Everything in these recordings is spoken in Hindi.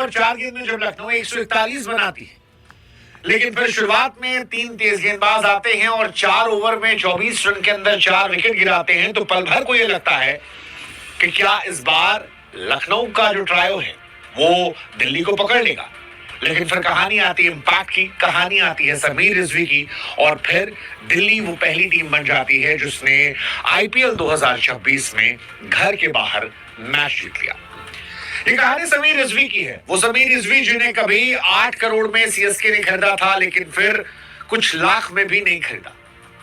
ओवर 4 गेंद में जब लखनऊ 141 बनाती है, लेकिन फिर शुरुआत में 3 तेज गेंदबाज आते हैं और 4 ओवर में 24 रन के अंदर 4 विकेट गिराते हैं, तो पल भर को यह लगता है कि क्या इस बार लखनऊ का जो ट्रायो है वो दिल्ली को पकड़ लेगा। लेकिन फिर कहानी आती है इम्पैक्ट की, कहानी आती है समीर रिजवी की, और फिर दिल्ली वो पहली टीम बन जाती है जिसने आईपीएल 2026 में घर के बाहर मैच जीत लिया। ये कहानी समीर रिजवी की है, वो समीर रिजवी जिन्हें कभी 8 करोड़ में सीएसके ने खरीदा था, लेकिन फिर कुछ लाख में भी नहीं खरीदा।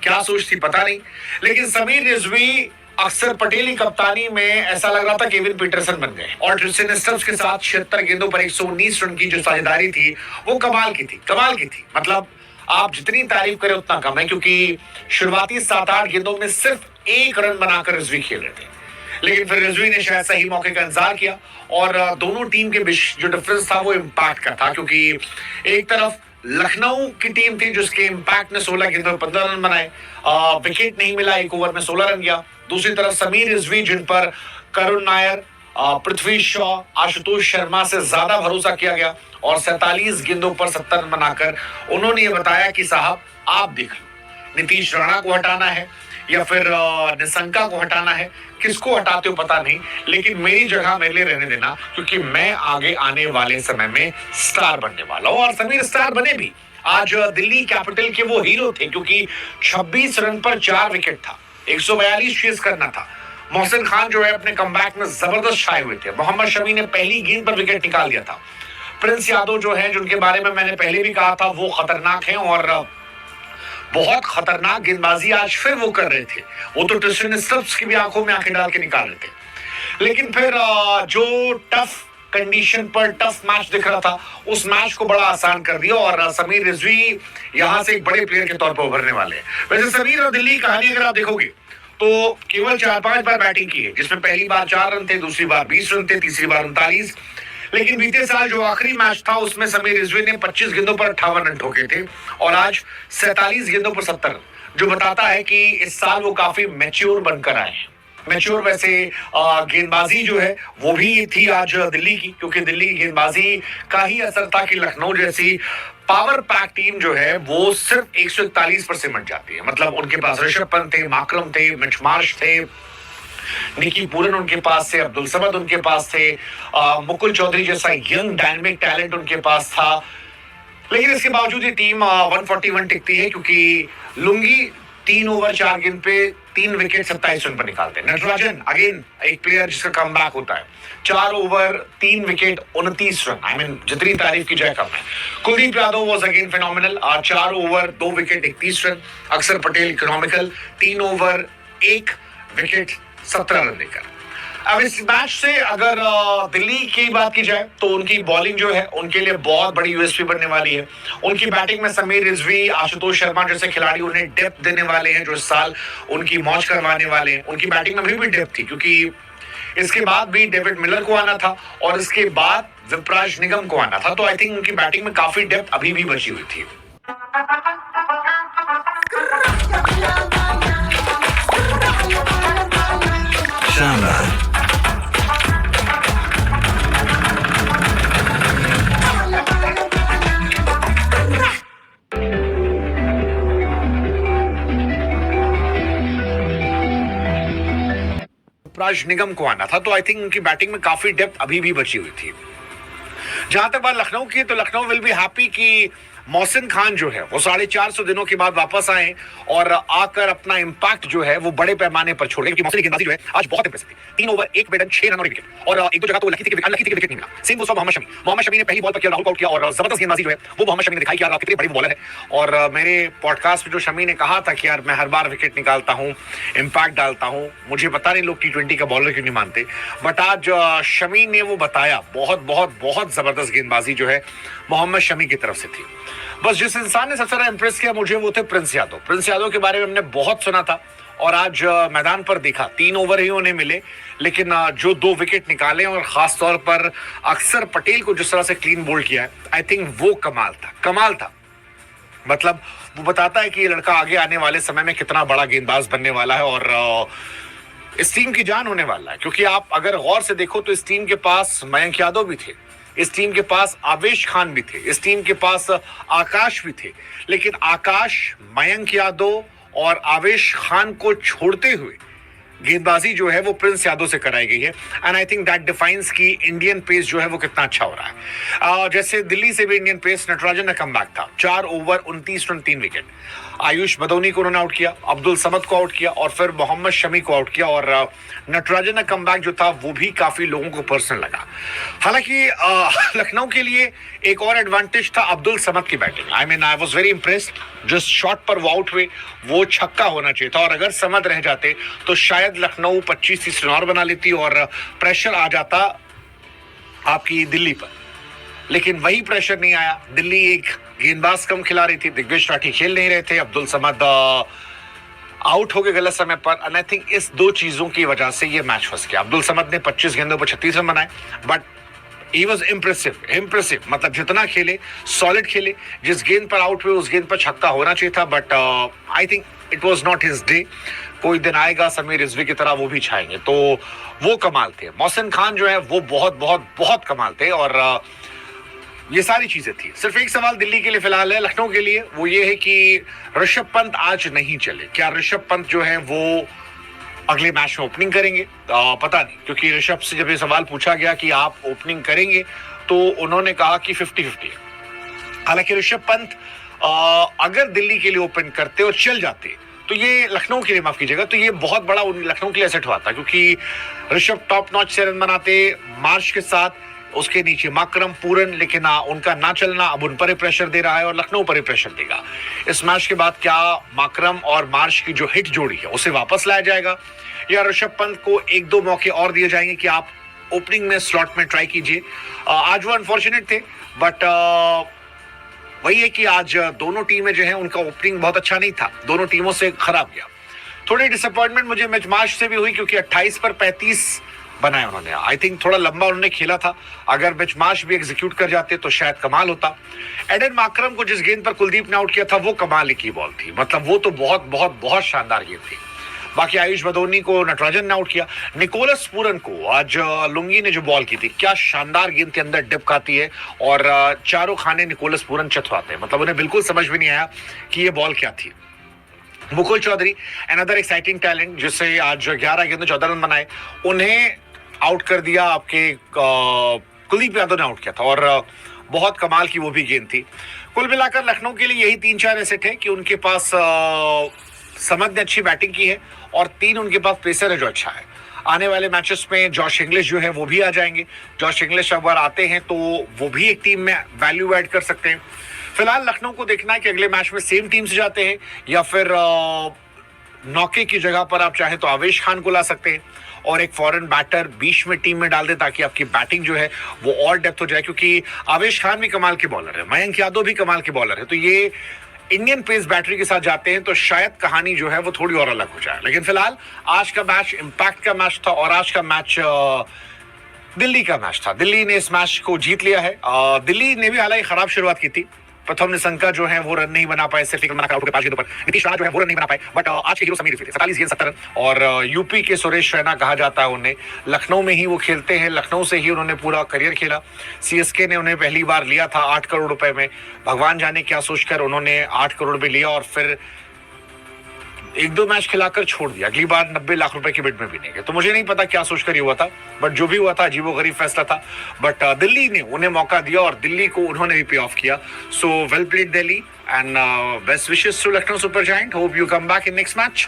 क्या सोच थी पता नहीं, लेकिन समीर रिजवी अक्सर पटेल की कप्तानी में ऐसा लग रहा था केविन पीटरसन बन गए, और ट्रिस्टन स्टब्स के साथ 76 गेंदों पर 119 रन की जो साझेदारी थी वो कमाल की थी। मतलब आप जितनी तारीफ करें उतना कम है, क्योंकि शुरुआती 7-8 गेंदों में सिर्फ 1 रन बनाकर रिजवी खेल रहे थे, लेकिन फिर रिजवी ने शायद सही मौके का इंतजार किया, और दोनों टीम के बीच जो डिफरेंस था वो इम्पैक्ट का था, क्योंकि एक तरफ लखनऊ की टीम थी जिसके इम्पैक्ट ने 16 गेंदों में 15 रन बनाए, विकेट नहीं मिला, 1 ओवर में 16 रन गया। दूसरी तरफ समीर रिजवी जिन पर करुण नायर, पृथ्वी शॉ, आशुतोष शर्मा से ज्यादा भरोसा किया गया, और 47 गेंदों पर 70 रन बनाकर उन्होंने ये बताया कि साहब आप देख लो, नीतीश राणा को हटाना है या फिर निशंका को हटाना है, किसको हटाते हो पता नहीं, लेकिन मेरी जगह मेरे लिए रहने देना, क्योंकि मैं आगे आने वाले समय में स्टार बनने वाला हूं। और समीर स्टार बने भी। आज दिल्ली कैपिटल के वो हीरो थे, क्योंकि 26 रन पर 4 विकेट था, 142 चेस करना था। मोहसिन खान जो है अपने कमबैक में जबरदस्त छाए हुए थे। मोहम्मद शमी ने पहली गेंद पर विकेट निकाल दिया था। प्रिंस यादव जो है, जिनके बारे में मैंने पहले भी कहा था, वो खतरनाक है और बहुत खतरनाक गेंदबाजी आज फिर वो कर रहे थे। वो तो ट्रिस्टन स्टब्स की भी आंखों में आंखें डाल के निकाल रहे थे। लेकिन फिर जो टफ कंडीशन पर टफ मैच दिख रहा था, उस मैच को बड़ा आसान कर दिया, और समीर रिजवी यहां से एक बड़े प्लेयर के तौर पर उभरने वाले हैं। वैसे समीर और दिल्ली की कहानी अगर आप देखोगे तो केवल 4-5 बार बैटिंग की है, जिसमें पहली बार 4 रन थे, दूसरी बार 20 रन थे, तीसरी बार 39। लेकिन बीते साल जो आखिरी मैच था उसमें समीर रिजवी ने 25 गेंदों पर 58 रन ठोके थे, और आज 47 गेंदों पर 70 रन, जो बताता है कि इस साल वो काफी मैच्योर बनकर आए हैं। मैच्योर वैसे गेंदबाजी जो है वो भी थी आज दिल्ली की, क्योंकि दिल्ली की गेंदबाजी का ही असर था कि लखनऊ जैसी पावर पैक टीम जो है वो सिर्फ 141 पर सिमट जाती है। मतलब उनके पास ऋषभ पंत थे, माकरम थे, मिच मार्श थे, निकी पूरन उनके पास थे, अब्दुल समद उनके पास थे, मुकुल चौधरी जैसा यंग डायनेमिक टैलेंट उनके पास था। लेकिन इसके बावजूद ये टीम 141 टिकती है, क्योंकि लुंगी 3 ओवर 4 गेंद पे 3 विकेट 27 रन पर निकालते हैं। नटराजन अगेन एक प्लेयर जिसका कमबैक होता है, 4 ओवर 3 विकेट 29 रन, जितनी तारीफ की जाए कम है। Kuldeep Yadav was again phenomenal, 4 over 2 wicket 31 run. Axar Patel economical, 3 over 1 wicket 17 run देकर। अब इस मैच से अगर दिल्ली की बात की जाए तो उनकी बॉलिंग जो है उनके लिए बहुत बड़ी यूएसपी बनने वाली है। उनकी बैटिंग में समीर रिजवी, आशुतोष शर्मा जैसे खिलाड़ी उन्हें डेप्थ देने वाले हैं, जो इस साल उनकी मौज करवाने वाले हैं। उनकी बैटिंग में भी डेप्थ थी, क्योंकि इसके बाद भी डेविड मिलर को आना था और इसके बाद विपराज निगम को आना था, तो आई थिंक उनकी बैटिंग में काफी डेप्थ अभी भी बची हुई थी। विपराज निगम को आना था, तो आई थिंक उनकी बैटिंग में काफी डेप्थ अभी भी बची हुई थी। जहां तक बात लखनऊ की, तो लखनऊ विल बी हैप्पी कि मोहसिन खान जो है वो 450 दिनों के बाद वापस आए और आकर अपना इंपैक्ट जो है वो बड़े पैमाने पर छोड़े, क्योंकि मोहसिन की गेंदबाजी जो है आज बहुत इंप्रेसिव थी। 3 ओवर 1 विकेट 6 रन और विकेट, और एक दो जगह तो लकी थी कि विकेट नहीं मिला। सेम वो मोहम्मद शमी, ने पहली बॉल पर किया, राहुल आउट किया, और जबरदस्त गेंदबाजी जो है वो मोहम्मद शमी ने दिखाई कि यार कितने बड़े बॉलर है। और मेरे पॉडकास्ट में जो शमी ने कहा था कि यार मैं हर बार विकेट निकालता हूँ, इंपैक्ट डालता हूँ, मुझे पता नहीं लोग T20 का बॉलर क्यों नहीं मानते, बट आज शमी ने वो बताया। बहुत बहुत बहुत जबरदस्त गेंदबाजी जो है मोहम्मद शमी की तरफ से थी। बस जिस इंसान ने सबसे ज्यादा इंप्रेस किया मुझे वो थे प्रिंस यादव। प्रिंस यादव के बारे में हमने बहुत सुना था और आज मैदान पर देखा, 3 ओवर ही उन्हें मिले, लेकिन जो 2 विकेट निकाले और खास तौर पर अक्षर पटेल को जिस तरह से क्लीन बोल्ड किया है, आई थिंक वो कमाल था। मतलब वो बताता है कि ये लड़का आगे आने वाले समय में कितना बड़ा गेंदबाज बनने वाला है और इस टीम की जान होने वाला है। क्योंकि आप अगर गौर से देखो तो इस टीम के पास मयंक यादव भी थे, इस टीम के पास आवेश खान भी थे, इस टीम के पास आकाश भी थे, लेकिन आकाश, मयंक यादव और आवेश खान को छोड़ते हुए गेंदबाजी जो है वो प्रिंस यादव से कराई गई है। And I think that defines की इंडियन पेस जो है वो कितना अच्छा हो रहा है। जैसे दिल्ली से भी इंडियन पेस, नटराजन का कमबैक था, 4 ओवर 29 रन 3 विकेट। आयुष बदौनी को उन्होंने आउट किया, अब्दुल समद को आउट किया और फिर मोहम्मद शमी को आउट किया। और नटराजन का कमबैक जो था वो भी काफी लोगों को पर्सनल लगा। हालांकि लखनऊ के लिए एक और एडवांटेज था अब्दुल समद की batting. I mean I was very impressed. जिस शॉट पर वो आउट हुए वो छक्का होना चाहिए था, और अगर समद रह जाते तो शायद लखनऊ 25-30 रन और बना लेती और प्रेशर आ जाता आपकी दिल्ली पर। लेकिन वही प्रेशर नहीं आया। दिल्ली एक गेंदबाज कम खिला रही थी, दिग्विजय राठी खेल नहीं रहे थे, अब्दुल समद आउट हो गए गलत समय पर। एंड आई थिंक इस दो चीजों की वजह से ये मैच फंस गया। अब्दुल समद ने 25 गेंदों पर 36 रन बनाए, बट he was impressive। मतलब जितना खेले, सॉलिड खेले। जिस गेंद पर आउट हुए उस गेंद पर छक्का होना चाहिए था, but I think it was not his day. कोई दिन आएगा समीर रिजवी की तरह वो भी छाएंगे, तो वो कमाल थे। मोहसिन खान जो है वो बहुत बहुत बहुत कमाल थे। और ये सारी चीजें थी। सिर्फ एक सवाल दिल्ली के लिए फिलहाल है, लखनऊ के लिए, वो ये है कि ऋषभ पंत आज नहीं चले। क्या ऋषभ पंत जो है वो अगले मैच में ओपनिंग करेंगे? पता नहीं, क्योंकि ऋषभ से जब ये सवाल पूछा गया कि आप ओपनिंग करेंगे तो उन्होंने कहा कि 50-50 है। हालांकि ऋषभ पंत अगर दिल्ली के लिए ओपन करते और चल जाते तो ये लखनऊ के लिए, माफ कीजिएगा, तो ये बहुत बड़ा लखनऊ के लिए एसेट हुआ था, क्योंकि ऋषभ टॉप नॉच से रन बनाते मार्च के साथ, उसके नीचे माकरम, पूरन, लेकिन उनका ना चलना अब उन पर ही प्रेशर दे रहा है और लखनऊ पर ही प्रेशर देगा। इस मैच के बाद क्या माकरम और मार्च की जो हिट जोड़ी है उसे वापस लाया जाएगा, या ऋषभ पंत को 1-2 मौके और दिए जाएंगे कि आप ओपनिंग में स्लॉट में ट्राई कीजिए? आज वो अनफॉर्चुनेट थे, बट वही है कि आज दोनों टीमें जो है उनका ओपनिंग बहुत अच्छा नहीं था, दोनों टीमों से खराब गया। थोड़ी डिसअपॉइंटमेंट मुझे मैच मार्च से भी हुई, क्योंकि 28 पर 35 बनाया उन्होंने। आई थिंक थोड़ा लंबा उन्होंने खेला था, अगर मैच मार्च भी एग्जीक्यूट कर जाते तो शायद कमाल होता। एडन माकरम को जिस गेंद पर कुलदीप ने आउट किया था वो कमाल की बॉल थी, मतलब वो तो बहुत बहुत बहुत शानदार गेंद थी। बाकी आयुष बदौनी को नटराजन ने आउट किया। निकोलस पूरन को आज लुंगी ने जो बॉल की थी, क्या शानदार गेंद के अंदर डिप खाती है और चारों खाने निकोलस पूरन चतुराते हैं, मतलब उन्हें बिल्कुल समझ में नहीं आया कि ये बॉल क्या थी। Mukul Chaudhary, another exciting talent, जिससे आज 11 गेंदों 14 रन बनाए, उन्हें आउट कर दिया आपके कुलदीप यादव ने आउट किया था, और बहुत कमाल की वो भी गेंद थी। कुल मिलाकर लखनऊ के लिए यही 3-4 एसेट है कि उनके पास समद ने अच्छी बैटिंग की है और 3 उनके पास पेसर है जो अच्छा है। आने वाले मैचेस में जॉश इंग्लिश जो है वो भी आ जाएंगे। जॉश इंग्लिश अगर आते हैं तो वो भी एक टीम में वैल्यू ऐड कर सकते हैं। फिलहाल लखनऊ को देखना है कि अगले मैच में सेम टीम से जाते हैं या फिर नौके की जगह पर आप चाहें तो आवेश खान को ला सकते हैं और एक फॉरेन बैटर बीच में टीम में डाल दे, ताकि आपकी बैटिंग जो है वो और डेप्थ हो जाए, क्योंकि आवेश खान भी कमाल के बॉलर है, मयंक यादव भी कमाल के बॉलर है। तो ये इंडियन पेस बैटरी के साथ जाते हैं तो शायद कहानी जो है वो थोड़ी और अलग हो जाए। लेकिन फिलहाल आज का मैच इंपैक्ट का मैच था और आज का मैच दिल्ली का मैच था। दिल्ली ने इस मैच को जीत लिया है। दिल्ली ने भी हालांकि खराब शुरुआत की थी। प्रथम निशंका जो है वो रन नहीं बना पाए, सिर्फ एक रन बनाकर आउट के 5 गेंदों पर। नीतीश राणा जो है वो रन नहीं बना पाए, बट आज के हीरो समीर रिजवी थे, 47 गेंद 70 रन। और यूपी के सुरेश रैना कहा जाता है उन्हें, लखनऊ में ही वो खेलते हैं, लखनऊ से ही उन्होंने पूरा करियर खेला। सीएसके ने उन्हें पहली बार लिया था 8 करोड़ रुपए में, भगवान जाने क्या सोचकर उन्होंने 8 करोड़ में लिया और फिर 1-2 मैच खिलाकर छोड़ दिया। अगली बार 90 लाख रुपए की बिड में भी नहीं गए। तो मुझे नहीं पता क्या सोचकर ये हुआ था, बट जो भी हुआ था अजीबोगरीब फैसला था। बट दिल्ली ने उन्हें मौका दिया और दिल्ली को उन्होंने भी पे ऑफ किया। So well played Delhi and best wishes to Lucknow super giant. Hope you come back in next match.